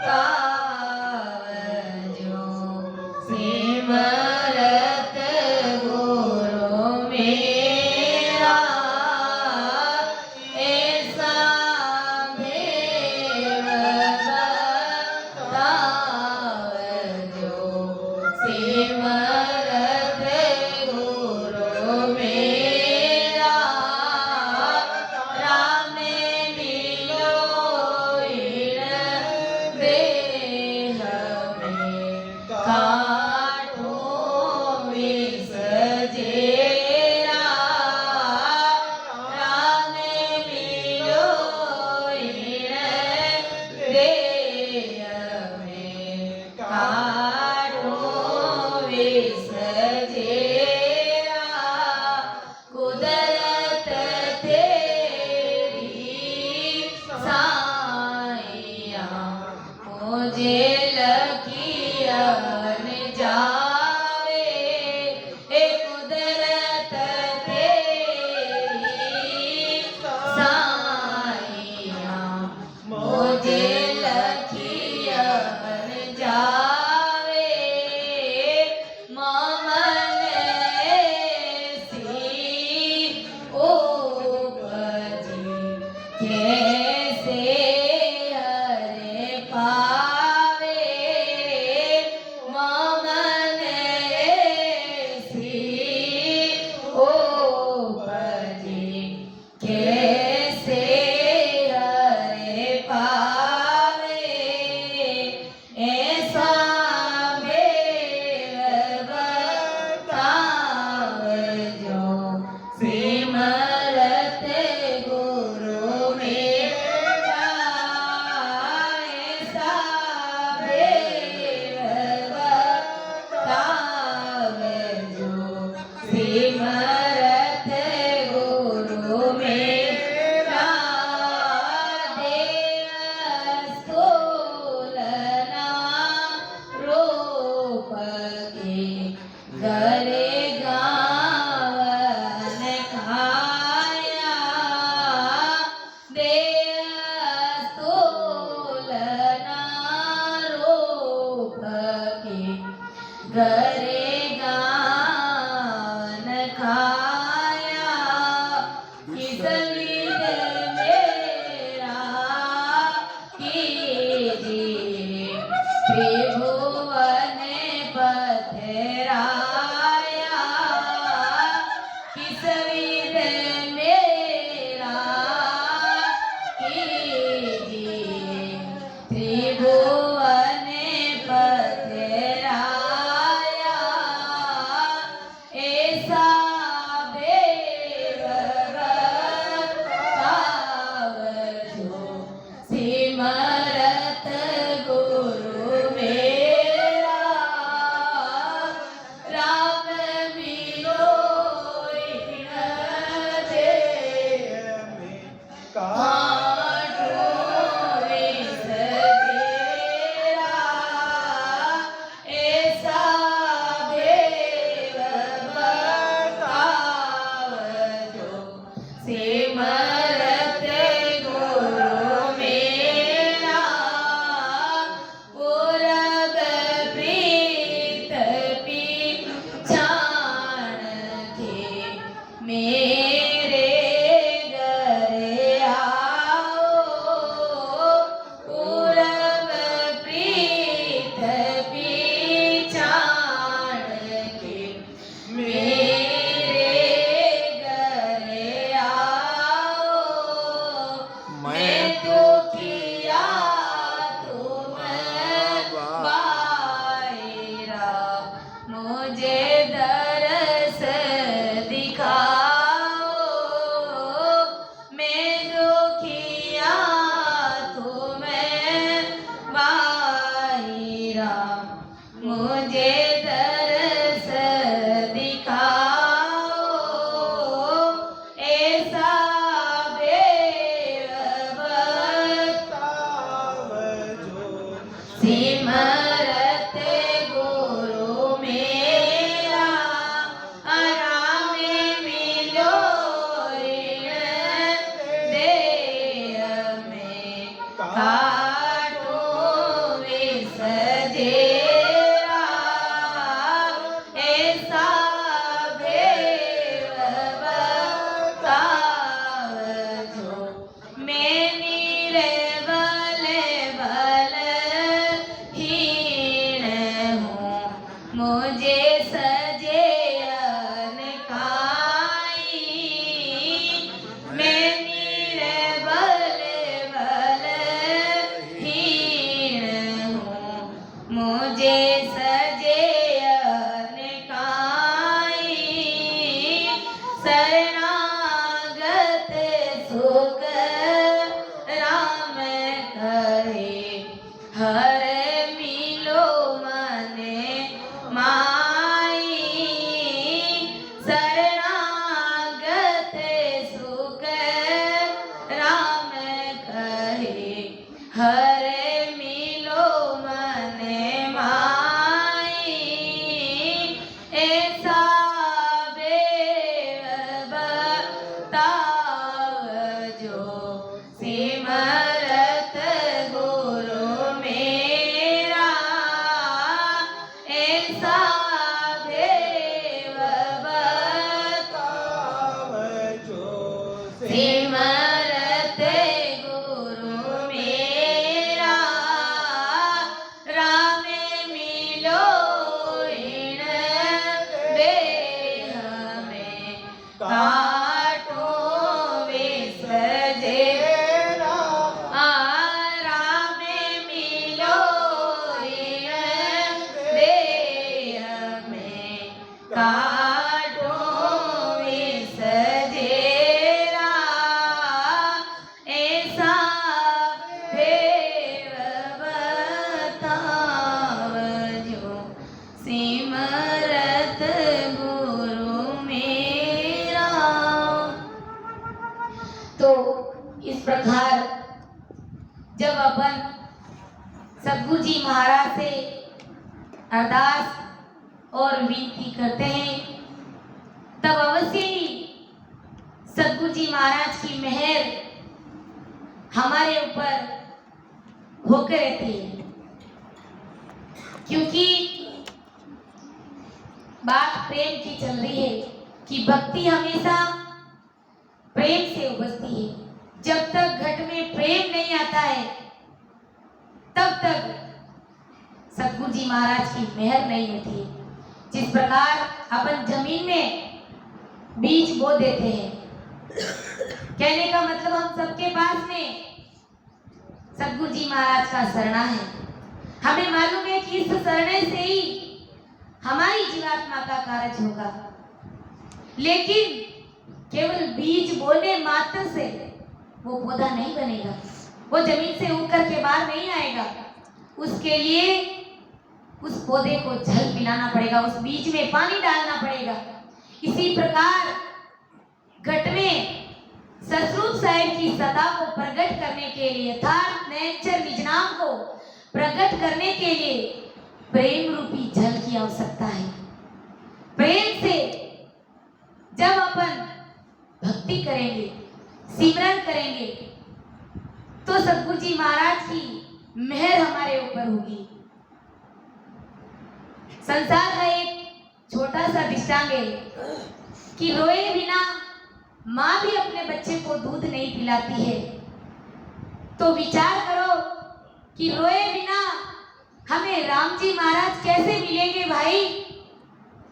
कावजो सिमरत गुरु मेरा ऐसा देव बतावजो सिमरत गुरु मेरा राम ने मिलो देह में काठो विष जेरा राम ने मिलो देह में काठो विष जेरा कुदरत तेरी साइया मुझे लकीरन जावे ए कुदरत तेरी साइया मुझे लकीरन जावे मामन सी उपजी कैसे हरे पावे मामन सी उपजी कैसे हरे पावे ऐसा बेर बतावजो सिमरत गुरु मेरा ऐसा बेर बतावजो सिमरत गुरु मेरा देह स्थूलना रूप के गरे गावन खाया देह स्थूलना रूप के गरे गावन खाया किस विध मेरा कीजिए त्रिभुवन पथराया किस विध मेरा कीजिए त्रिभुवन पथराया ऐसा बेर बतावजो सिमरत गुरु मेरा राम मिलो देह में काठो विष जेरा ऐसा बेर बतावजो सिमरत गुरु मेरा पूरब प्रीत पीछाण के मेरे घरे आओ पूरब प्रीत पीछाण के मेरे घरे आओ मैं दुखिया तुम बायरा मुझे दरस दिखाओ मैं दुखिया तुम बायरा मुझे दरस दिखाओ ऐसा बेर बतावजो सिमरत गुरु मेरा राम मिलो देह में काठो हरे मिलो मने माई शरणागत सुख राम कहे हरे मिलो मने माई ऐसा बेव बताव जो सिमरत गुरु मेरा ऐसा बेव बताव जो सिमरत गुरु मेरा राम मिलो इन देह में काटो विष जेरा राम मिलो इन देह में काटो विष जेरा ऐसा भेव बताव जो सिमरत गुरु मेरा। तो इस प्रकार जब अपन सद्गुरु जी महाराज से अरदास और विनती करते हैं तब अवश्य ही सद्गुरु जी महाराज की मेहर हमारे ऊपर होकर रहती है, क्योंकि बात प्रेम की चल रही है कि भक्ति हमेशा प्रेम से उपजती है। जब तक घट में प्रेम नहीं आता है तब तक सद्गुरु जी महाराज की मेहर नहीं होती है। जिस प्रकार अपन जमीन में बीज बो देते हैं, कहने का मतलब हम सबके पास में सद्गुरु जी महाराज का शरणा है। हमें मालूम है कि इस शरणे से ही हमारी जीवात्मा का कार्य होगा, लेकिन केवल बीज बोने मात्र से वो पौधा नहीं बनेगा, वो जमीन से उग कर के बाहर नहीं आएगा। उसके लिए उस पौधे को जल पिलाना पड़ेगा, उस बीज में पानी डालना पड़ेगा। इसी प्रकार घट में सतरूप साहेब की सत्ता को प्रकट करने के लिए यथार्थ नेचर निज नाम को प्रकट करने के लिए प्रेम रूपी जल की आवश्यकता है। प्रेम से जब अपन भक्ति करेंगे, सिमरन करेंगे, तो सद्गुरु जी महाराज की मेहर हमारे ऊपर होगी। संसार का एक छोटा सा दृष्टांत है कि रोए बिना माँ भी अपने बच्चे को दूध नहीं पिलाती है। तो विचार करो कि रोए बिना हमें राम जी महाराज कैसे मिलेंगे भाई?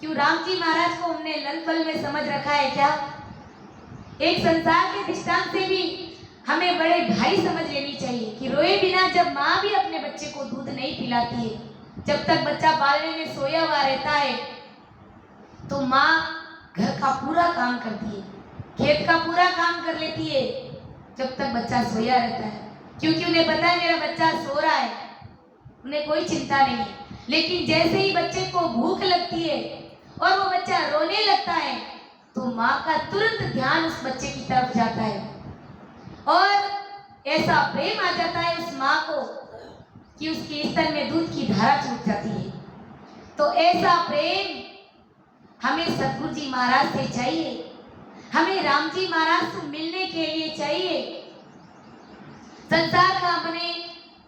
क्यों राम जी महाराज को हमने लल पल में समझ रखा है क्या? एक संसार के दृष्टांत से भी हमें बड़े भाई समझ लेनी चाहिए कि रोए बिना जब माँ भी अपने बच्चे को दूध नहीं पिलाती है, जब तक बच्चा पालने में सोया हुआ रहता है, तो माँ घर का पूरा काम करती है, खेत का पूरा काम कर लेती है जब तक बच्चा सोया रहता है, क्योंकि उन्हें पता है मेरा बच्चा सो रहा है, उन्हें कोई चिंता नहीं है। लेकिन जैसे ही बच्चे को भूख लगती है और वो बच्चा रोने लगता है, तो माँ का तुरंत ध्यान उस बच्चे की तरफ जाता है और ऐसा प्रेम आ जाता है उस माँ को कि उसके स्तन में दूध की धारा छूट जाती है। तो ऐसा प्रेम हमें सद्गुरु जी महाराज से चाहिए, हमें राम जी महाराज से मिलने के लिए चाहिए। संसार का अपने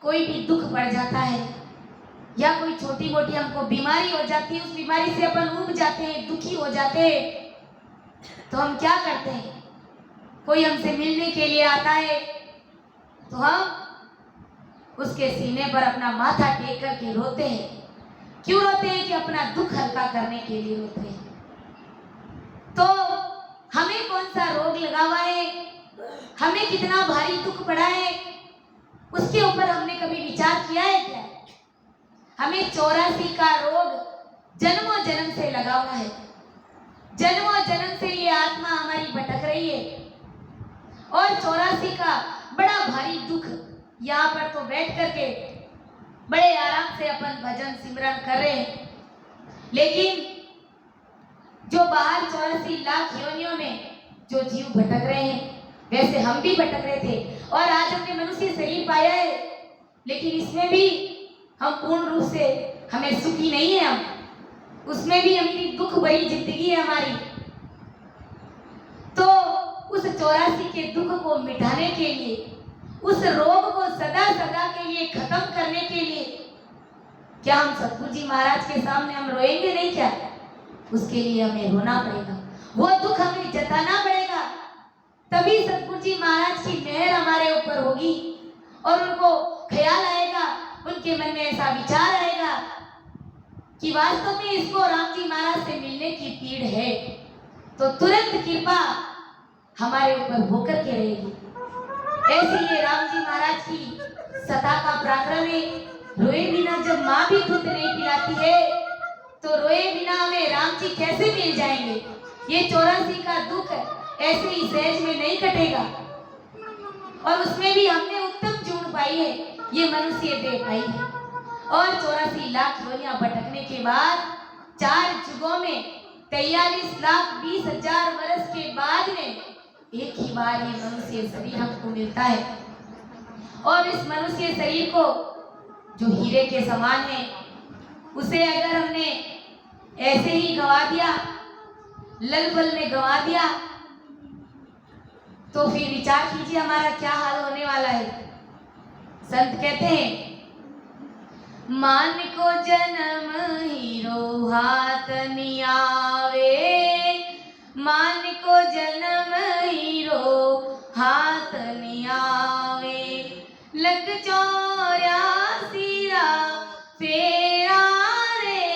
कोई भी दुख पड़ जाता है या कोई छोटी मोटी हमको बीमारी हो जाती है, उस बीमारी से अपन उब जाते हैं, दुखी हो जाते हैं, तो हम क्या करते हैं? कोई हमसे मिलने के लिए आता है तो हम उसके सीने पर अपना माथा टेक करके रोते हैं। क्यों रोते हैं? कि अपना दुख हल्का करने के लिए रोते हैं। तो हमें कौन सा रोग लगा हुआ है, हमें कितना भारी दुख पड़ा है, उसके ऊपर हमने कभी विचार किया है क्या? हमें 84 का रोग जन्मों जन्म से लगा हुआ है, जन्मों जन्म से ये आत्मा हमारी भटक रही है और 84 का बड़ा भारी दुख यहाँ पर तो बैठ करके बड़े आराम से अपन भजन सिमरन कर रहे हैं, लेकिन जो बाहर 84 लाख योनियों में जो जीव भटक रहे हैं, वैसे हम भी भटक रहे थे और आज हमने मनुष्य शरीर पाया है, लेकिन इसमें भी हम पूर्ण रूप से हमें सुखी नहीं है। हम उसमें भी हमारी दुख भरी जिंदगी है हमारी। तो उस 84 के दुख को मिटाने के लिए, उस रोग को सदा सदा के लिए खत्म करने के लिए क्या हम सतगुरु जी महाराज के सामने हम रोएंगे नहीं क्या? उसके लिए हमें रोना पड़ेगा, वो दुख हमें जताना पड़ेगा, तभी सतगुरु जी महाराज की मेहर हमारे ऊपर होगी और उनको ख्याल आएगा, उनके मन में ऐसा विचार आएगा कि वास्तव में इसको राम जी महाराज से मिलने की पीड़ है, तो तुरंत कृपा हमारे ऊपर होकर के रहेगी। ऐसे ये राम जी महाराज की सता का पराक्रम है। रोए बिना जब माँ भी दूध नहीं पिलाती है, तो रोए बिना हमें राम जी कैसे मिल जाएंगे? ये 84 का दुख ऐसे ही सहज में नहीं कटेगा, और उसमें भी हमने उत्तम जून पाई है, ये मनुष्य दे पाई है। और 84 लाख योनियां भटकने के बाद 4 युगों में 43,20,000 वर्ष के बाद में एक ही बार ये मनुष्य शरीर हमको मिलता है। और इस मनुष्य शरीर को जो हीरे के समान है, उसे अगर हमने ऐसे ही गवा दिया, ललबल में गवा दिया, तो फिर विचार कीजिए हमारा क्या हाल होने वाला है। संत कहते हैं, मान को जन्म हीरो हाथ नहीं आवे, मान को जन्म हीरो हाथ नहीं आवे, लख 84 फेरा रे,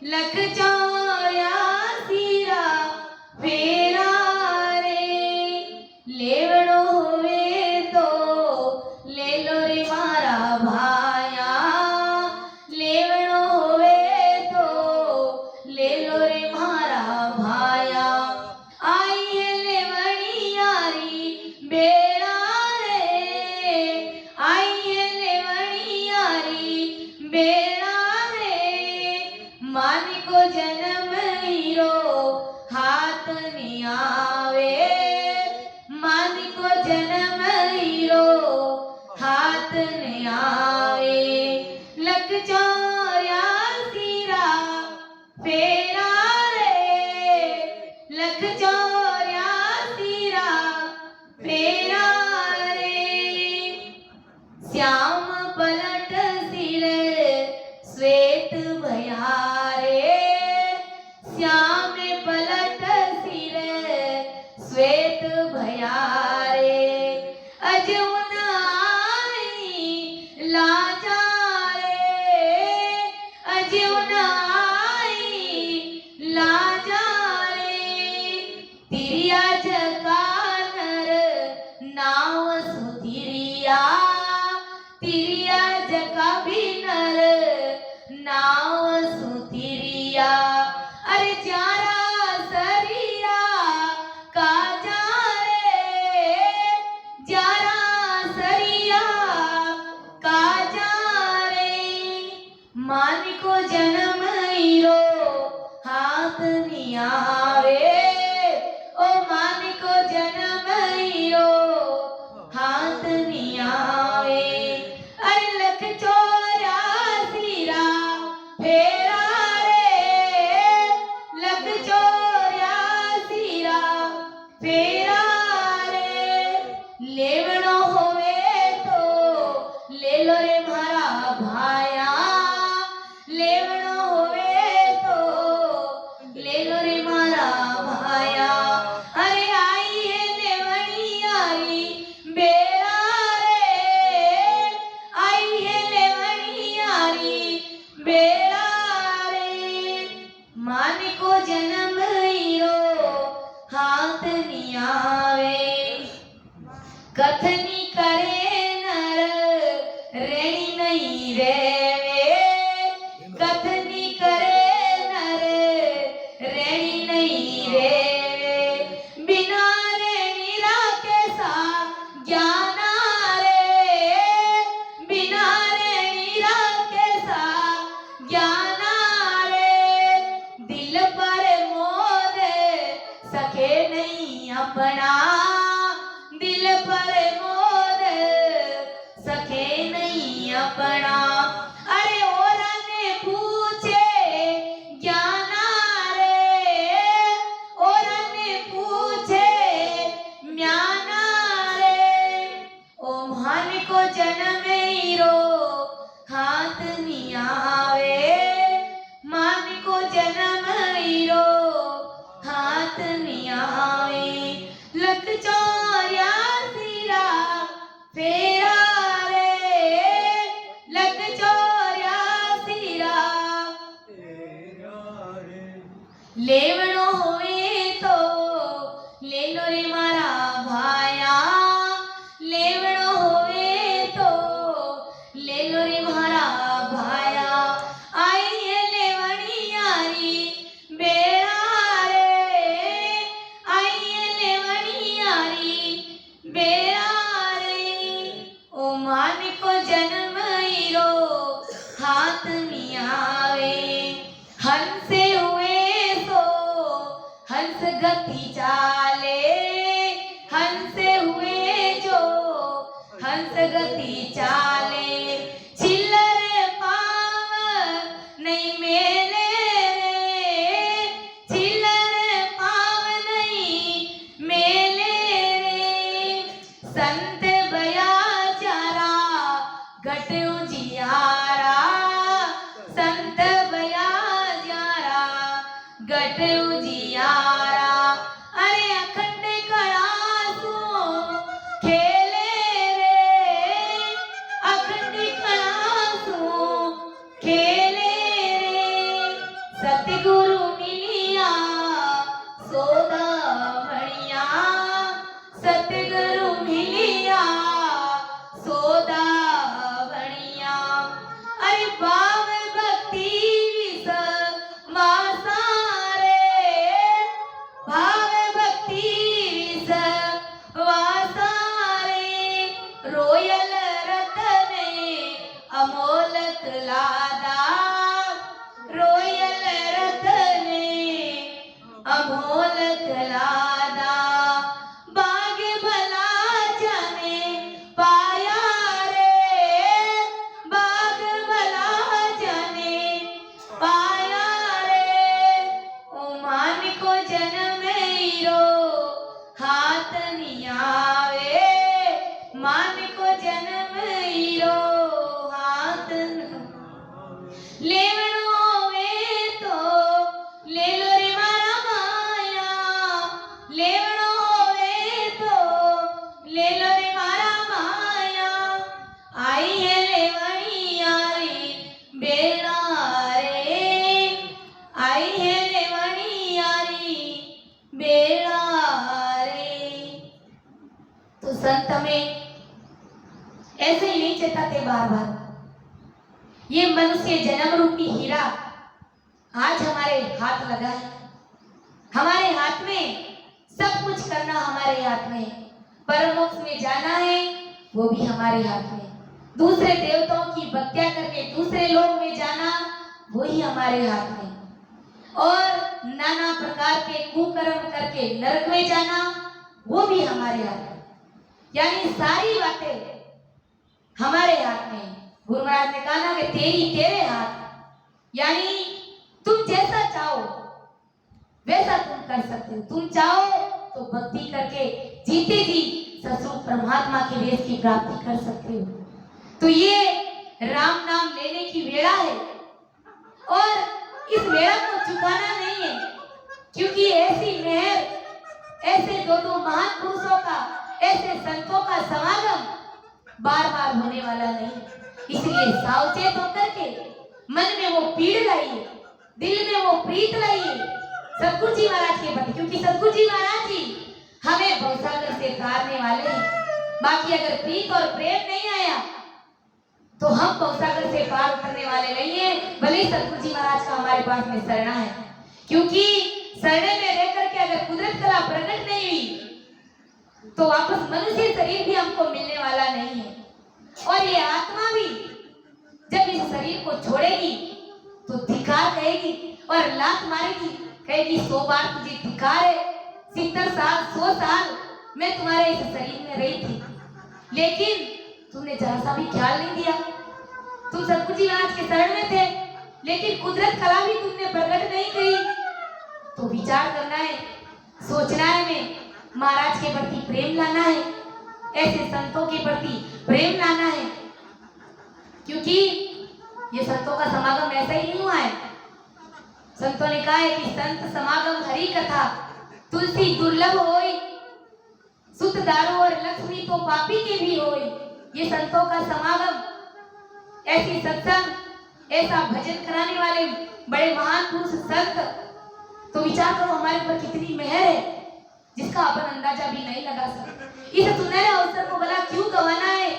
लख 84 फेरा रे, लेवड़ो होवे तो ले लो रे मारा भाया, लेवड़ो होवे तो ले लो रे मारा भाया, आई है लेवड़ी यारी बेड़ा रे, आई है लेवड़ी यारी बेड़ा रे, मान को जन्म हीरो हाथ नहीं आवे, मान को जन्म हीरो हाथ नहीं आवे, लख 84 फेरा रे, लख 84 फेरा रे, श्याम पलट सिर श्वेत भया रे, श्याम पलट सिर श्वेत भया रे, अजून आई लाजा रे, अजून आई लाजा रे, तिरिया जकानर नाव सुतिरिया, तिरिया जका भी नर नाव सुतिरिया, अरे जारा सरिया काजा रे, जारा सरिया काजा रे, मान को जन्म हीरो हाथ नहीं आवे, ओ मान को जन्म हीरो हाथ नहीं आवे, अरे लख 84 फेरा रे, लख 84 फेरा रे, लेवड़ो होवे तो ले लो रे मारा भाया, लेवड़ो होवे तो ले लो रे मारा भाया, अरे आई है लेवड़ी यारी बेड़ा रे, आई है लेवड़ी यारी बेड़ा रे, मान को जन्म हीरो हाथ नहीं आवे, कथनी करे नर रेणी नहीं रेवे, अपना। अरे और ने पूछे ज्ञाना रे, और ने पूछे म्याना रे, ओ मान को जन्म हीरो हाथ नहीं आवे, मान को जन्म हीरो हाथ नहीं आवे। लख 84 रा फेरा रे, लख 84 रा लेवड़ो होवे तो ले लो रे मारा भाया, लेवड़ो होवे तो ले लो रे मारा भाया। आई है लेवड़ी यारी बेड़ा रे, आई है लेवड़ी यारी बेड़ा रे, ओ मान को जन्म हीरो हाथ नहीं आवे। हंस हुए सो हंस गति चाले, हंस हुए जो हंस गति चाले। चिल्लर पाव नहीं मेले रे, चिल्लर पाव नहीं मेले रे, संत बया चारा घट उजियारा, संत बया जारा घट उजियारा। अरे अखंड कड़ासू खेले रे, अखंड कड़ासू खेले रे, सतगुरु मिलिया सोदा बढ़िया, सतगुरु मिलिया सोदा बढ़िया। अरे भाव भक्ति विष मासा रे, भाव भक्ति विष वासा रे, रोयल रतने अमोलक लादा, रोयल रतने अमोलक लादा। बाग भला जाने पाया रे, बाग भला जाने पाया रे, ओ मान को जन्म हीरो हाथ नहीं आवे, मान को जन्म हीरो हाथ लेवड़ो होवे तो ले लो रे मारा माया, लेवड़ो होवे तो ले लो रे मारा माया। आई है लेवड़ी यारी बेड़ा रे, आई है लेवड़ी यारी बेड़ा रे। तो संत हमें ऐसे ही नहीं चेताते बार बार। ये मनुष्य जन्म रूपी हीरा आज हमारे हाथ लगा है, हमारे हाथ में सब कुछ करना हमारे हाथ में, परमोक्ष में जाना है वो भी हमारे हाथ में, दूसरे देवताओं की हत्या करके दूसरे लोक में जाना वो ही हमारे हाथ में, और नाना प्रकार के कुकर्म करके नरक में जाना वो भी हमारे हाथ में। यानी सारी बातें हमारे हाथ में। गुरु महाराज ने कहा ना कि तेरे हाथ, यानी तुम जैसा चाहो वैसा तुम कर सकते हो। तुम चाहो तो भक्ति करके जीते जी ससुर परमात्मा के वेश की प्राप्ति कर सकते हो। तो ये राम नाम लेने की वेला है, और इस वेला को चुकाना नहीं है, क्योंकि ऐसी मेहर, ऐसे दो महान पुरुषों का, ऐसे संतों का समागम बार बार होने वाला नहीं। इसलिए सावचेत होकर के मन में वो पीड़ लाइए, दिल में वो प्रीत लाइए सतगुरु जी महाराज के प्रति, क्योंकि सतगुरु जी महाराज जी हमें भवसागर से तारने वाले हैं। बाकी अगर प्रीत और प्रेम नहीं आया तो हम भवसागर से पार उतरने वाले नहीं है, भले ही सतगुरु जी महाराज का हमारे पास में शरणा है। क्योंकि शरणे में रह करके अगर कुदरत कला प्रकट नहीं हुई तो वापस मनुष्य शरीर भी हमको मिलने वाला नहीं है। और ये आत्मा भी जब इस शरीर को छोड़ेगी तो धिक्कार कहेगी और लात मारेगी, कहेगी 100 बार तुझे धिक्कार है, 70 साल 100 साल मैं तुम्हारे इस शरीर में रही थी, लेकिन तुमने जरा सा भी ख्याल नहीं दिया, तुम सतगुरु जी महाराज के शरण में थे, लेकिन कुदरत कला भी तुमने प्रकट नहीं करी। तो विचार करना है, सोचना है, में महाराज के प्रति प्रेम लाना है, ऐसे संतों के प्रति प्रेम लाना है, क्योंकि ये संतों का समागम ऐसा ही नहीं हुआ है। संतों ने कहा है कि संत समागम हरि कथा, तुलसी दुर्लभ होई, सुत दारू और लक्ष्मी तो पापी के भी होई। ये संतों का समागम, ऐसी सत्संग, ऐसा भजन कराने वाले बड़े महान पुरुष संत, तो विचार करो हमारे ऊपर कितनी मेहर है, जिसका अपन अंदाजा भी नहीं लगा सकते। इस सुनहरे अवसर को भला क्यों गंवाना है?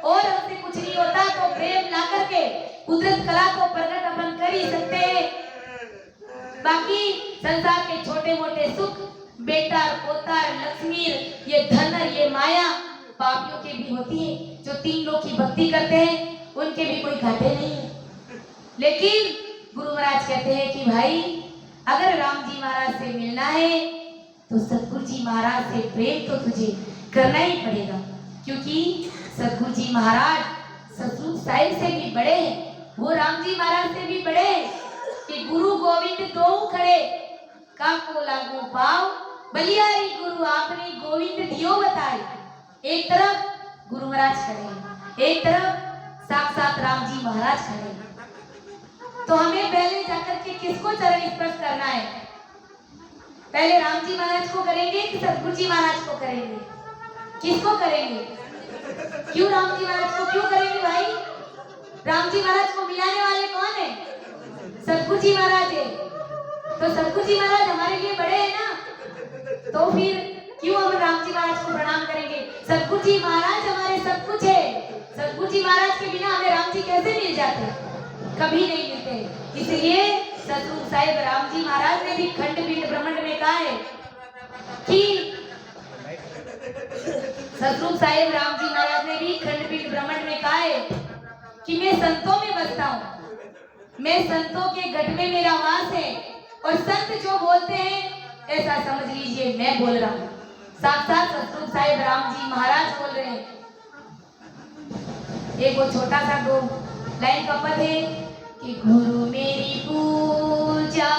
और हमसे कुछ नहीं होता तो प्रेम ला करके कुदरत कला को प्रकट अपन कर ही सकते हैं। बाकी संसार के छोटे मोटे सुख, बेटा पोता, लक्ष्मी, ये धन, ये माया पापियों के भी होती है। जो 3 लोग की भक्ति करते हैं उनके भी कोई घाटे नहीं है। लेकिन गुरु महाराज कहते हैं कि भाई अगर राम जी महाराज से मिलना है तो सतगुरु जी महाराज से प्रेम तो तुझे करना ही पड़ेगा, क्योंकि सतगुरु जी महाराज सतगुरु साहिब से भी बड़े हैं, वो राम जी महाराज से भी बड़े हैं कि गुरु गोविंद दो खड़े काको लागू पाव, बलियारी गुरु आपने गोविंद दियो बताए। एक तरफ गुरु महाराज खड़े हैं, एक तरफ साक्षात राम जी महाराज खड़े हैं। तो हमें पहले जाकर के किसको चरण स्पर्श करना है? पहले राम जी महाराज को करेंगे कि सतगुरु जी महाराज को करेंगे? किसको करेंगे? क्यों राम जी महाराज को क्यों करेंगे भाई? राम जी महाराज को मिलाने वाले कौन है? सतगुरु जी महाराज है। तो सतगुरु जी महाराज हमारे लिए बड़े हैं ना, तो फिर क्यों हम राम जी महाराज को प्रणाम करेंगे? सतगुरु जी महाराज हमारे सब कुछ है। सतगुरु जी महाराज के बिना हमें राम जी कैसे मिल जाते? कभी नहीं मिलते। इसलिए सतगुरु साहिब राम जी महाराज ने भी खंड पिंड ब्रह्मांड में कहा है कि सतगुरु साहिब राम जी महाराज ने भी खंड पिंड ब्रह्मांड में कहा है कि मैं संतों में बसता हूँ, मैं संतों के गढ़ में मेरा वास है, और संत जो बोलते हैं ऐसा समझ लीजिए मैं बोल रहा हूँ। साक्षात सतगुरु साहिब राम जी महाराज बोल रहे हैं। एक वो छोटा सा 2 लाइन का पद है कि गुरु मेरी पूजा